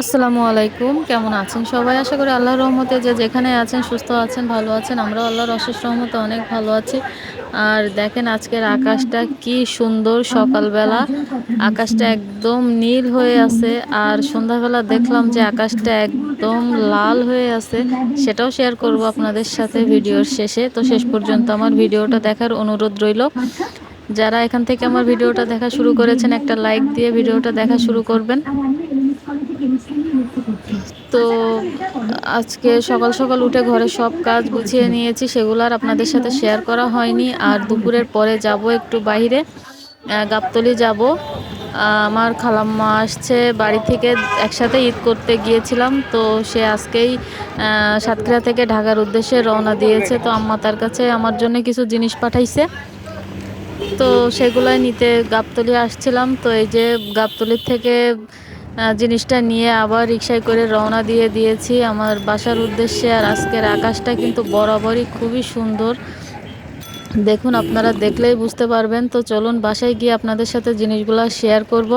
আসসালামু আলাইকুম। কেমন আছেন সবাই? আশা করি আল্লাহর রহমতে যে যেখানে আছেন সুস্থ আছেন, ভালো আছেন। আমরাও আল্লাহর অশেষ রহমতে অনেক ভালো আছি। আর দেখেন আজকের আকাশটা কি সুন্দর সকালবেলা। আকাশটা একদম নীল হয়ে আছে। আর সন্ধ্যাবেলা দেখলাম যে আকাশটা একদম লাল হয়ে আছে। সেটাও শেয়ার করব আপনাদের সাথে ভিডিওর শেষে। তো শেষ পর্যন্ত আমার ভিডিওটা দেখার অনুরোধ রইল। যারা এখান থেকে আমার ভিডিওটা দেখা শুরু করেছেন একটা লাইক দিয়ে ভিডিওটা দেখা শুরু করবেন। তো আজকে সকাল সকাল উঠে ঘরে সব কাজ গুছিয়ে নিয়েছি, সেগুলো আর আপনাদের সাথে শেয়ার করা হয়নি। আর দুপুরের পরে যাব একটু বাইরে, গাবতলী যাব। আমার খালাম্মা আসছে বাড়ি থেকে, একসাথে ঈদ করতে গিয়েছিলাম। তো সে আজকেই সাতক্ষীরা থেকে ঢাকার উদ্দেশ্যে রওনা দিয়েছে। তো আম্মা তার কাছে আমার জন্য কিছু জিনিস পাঠাইছে। তো সেগুলাই নিতে গাবতলী আসছিলাম। তো এই যে গাবতলীর থেকে জিনিসটা নিয়ে আবার রিকশায় করে রওনা দিয়ে দিয়েছি আমার বাসার উদ্দেশ্যে। আর আজকের আকাশটা কিন্তু বরাবরই খুবই সুন্দর, দেখুন আপনারা দেখলেই বুঝতে পারবেন। তো চলুন বাসায় গিয়ে আপনাদের সাথে জিনিসগুলো শেয়ার করব।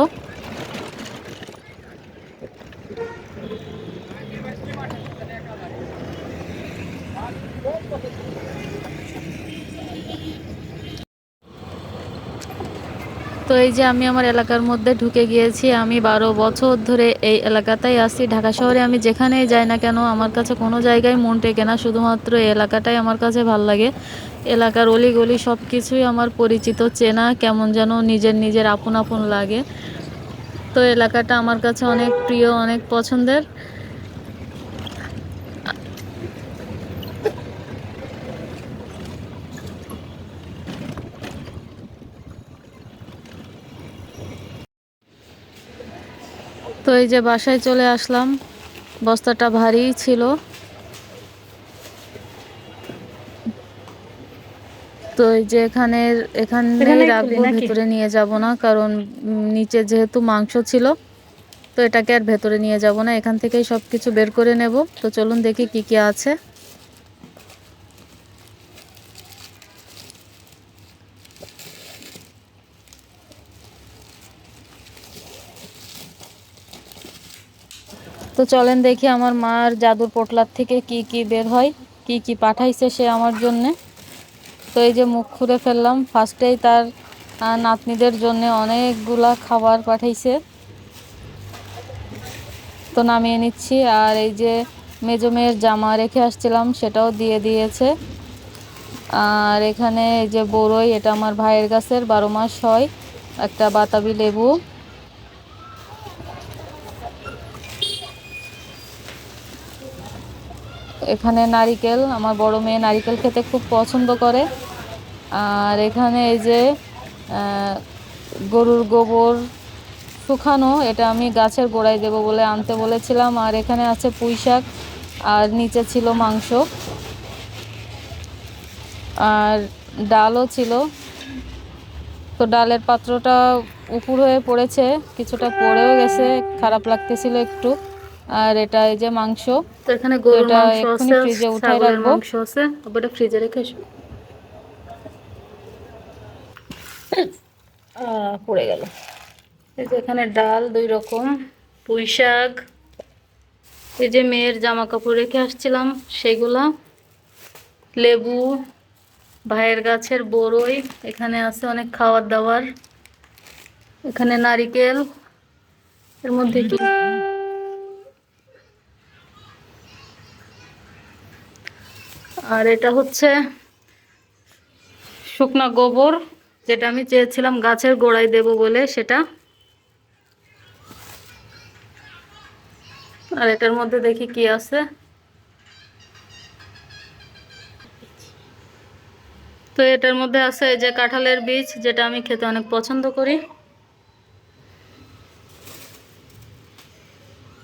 তো এই যে আমি আমার এলাকার মধ্যে ঢুকে গিয়েছি। আমি 12 বছর ধরে এই এলাকাতেই আছি। ঢাকা শহরে আমি যেখানেই যাই না কেন আমার কাছে কোনো জায়গায় মন টেকে না, শুধুমাত্র এই এলাকাটাই আমার কাছে ভাল লাগে। এলাকার অলিগলি সব কিছুই আমার পরিচিত, চেনা, কেমন যেন নিজের নিজের আপন আপন লাগে। তো এলাকাটা আমার কাছে অনেক প্রিয়, অনেক পছন্দের। তো এই যে বাসায় চলে আসলাম, বস্তাটা ভারী ছিল। তো এই যে এখানেই এখানেই খুলি রাখবো, নাকি? ভেতরে নিয়ে যাব না, কারণ নিচে যেহেতু মাংস ছিল তো এটাকে আর ভেতরে নিয়ে যাব না, এখান থেকেই সব কিছু বের করে নেব। তো চলুন দেখি কি কি আছে। তো চলেন দেখি আমার মার জাদুর পোটলার থেকে কি কি বের হয়, কি কি পাঠাইছে সে আমার জন্যে। তো এই যে মুখ খুলে ফেললাম, ফার্স্টেই তার নাতনিদের জন্য অনেকগুলা খাবার পাঠাইছে। তো নামিয়ে নিচ্ছি। আর এই যে মেজো মেয়ের জামা রেখে আসছিলাম সেটাও দিয়ে দিয়েছে। আর এখানে এই যে বড়ই, এটা আমার ভাইয়ের গাছের 12 মাস হয়, একটা বাতাবি লেবু। এখানে নারিকেল, আমার বড় মেয়ে নারিকেল খেতে খুব পছন্দ করে। আর এখানে এই যে আহ, গরুর গোবর শুকানো, এটা আমি গাছের গোড়ায় দেব বলে আনতে বলেছিলাম। আর এখানে আছে পুঁই শাক, আর নিচে ছিল মাংস, আর ডালও ছিল। তো ডালের পাত্রটা উপুর হয়ে পড়েছে, কিছুটা পড়েও গেছে, খারাপ লাগতেছিল একটু। আর এটা এই যে মাংস। তো এখানে তো গরুর এটা মাংস এক্ষুনি আছে, ফ্রিজে উঠায় ছাগলের রাখবো। মাংস আছে, ওটা ফ্রিজে রেখে এসো। পড়ে গেল। এই যে এখানে ডাল 2 রকম, পুঁই শাক, এই যে মেয়ের জামা কাপড় রেখে আসছিলাম সেগুলা, লেবু, ভাইয়ের গাছের বড়ই, এখানে আছে অনেক খাবার দাবার, এখানে নারিকেল, এর মধ্যে কি, আর এটা হচ্ছে শুকনা গোবর, যেটা আমি চেয়েছিলাম গাছের গোড়ায় দেব বলে সেটা। আর এটার মধ্যে দেখি কি আছে। তো এটার মধ্যে আছে এই যে কাঁঠালের বীজ, যেটা আমি খেতে অনেক পছন্দ করি।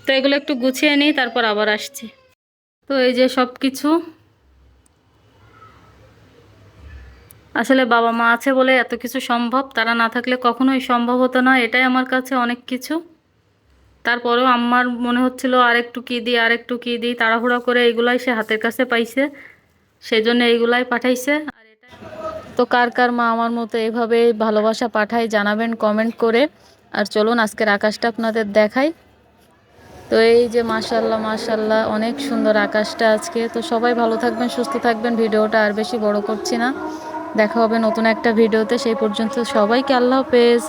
তো এগুলো একটু গুছিয়ে নিই, তারপর আবার আসছি। তো এই যে সব কিছু, আসলে বাবা মা আছে বলে এত কিছু সম্ভব, তারা না থাকলে কখনোই সম্ভব হতো না। এটাই আমার কাছে অনেক কিছু। তারপরেও আমার মনে হচ্ছিল আরেকটু কি দিই, আরেকটু কি দিই, তাড়াহুড়া করে এইগুলাই সে হাতের কাছে পাইছে, সেই জন্য এইগুলাই পাঠাইছে। তো কার কার মা আমার মতো এভাবে ভালোবাসা পাঠায় জানাবেন কমেন্ট করে। আর চলুন আজকের আকাশটা আপনাদের দেখাই। তো এই যে মাশাল্লাহ মাশাল্লাহ অনেক সুন্দর আকাশটা আজকে। তো সবাই ভালো থাকবেন, সুস্থ থাকবেন। ভিডিওটা আর বেশি বড় করছি না, দেখা হবে নতুন একটা ভিডিওতে। সেই পর্যন্ত সবাইকে আল্লাহ হাফেজ।